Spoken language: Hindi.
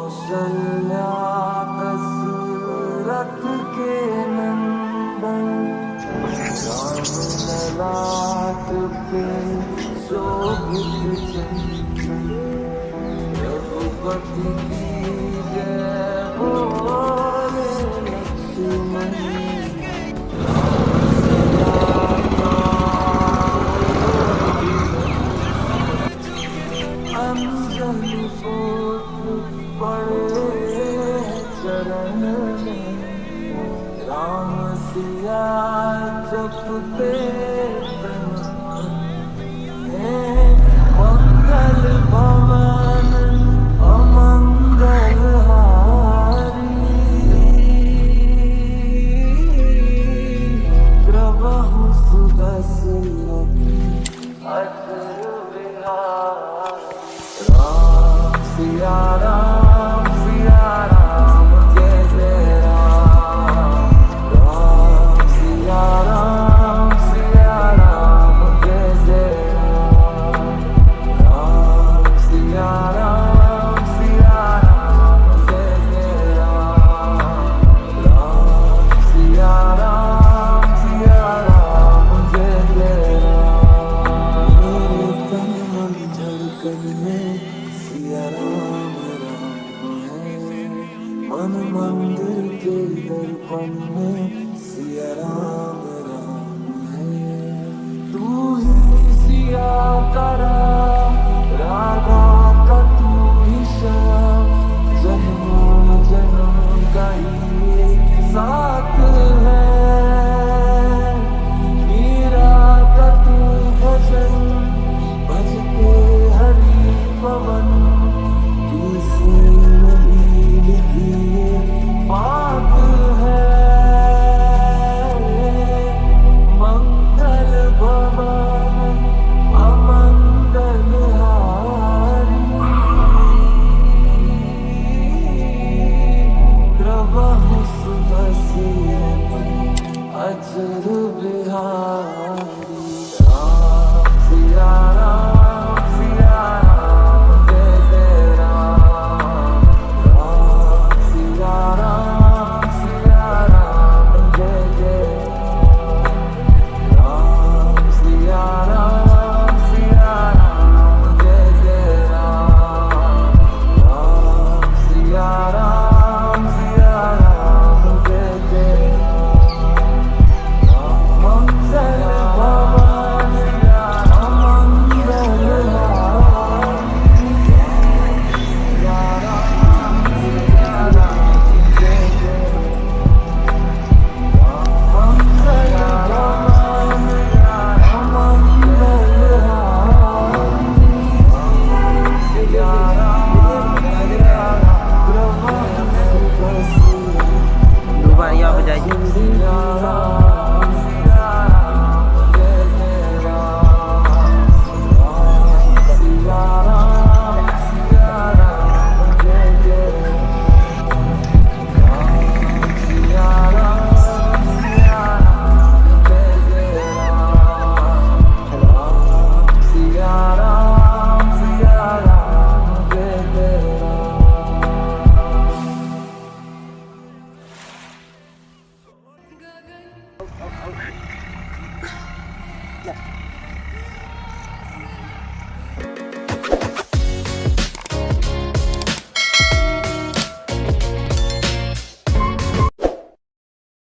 कौशल्या दशरथ के नंदन राम ललाट पे शोभित चंदन रघुपति की जय बोले लक्ष्मण अंजलि पुत्र पड़े चरण में राम सिया जपते मंगल भवन अमंगल हारी प्रभु सुदर्शन अचर विहार सिया राम जय जय राम राम सिया राम जय जय राम राम सिया राम जय जय राम राम सिया राम जय जय राम मेरे तन मन धड़कन में सिया राम है मन मंदिर के दर्पण में सिया राम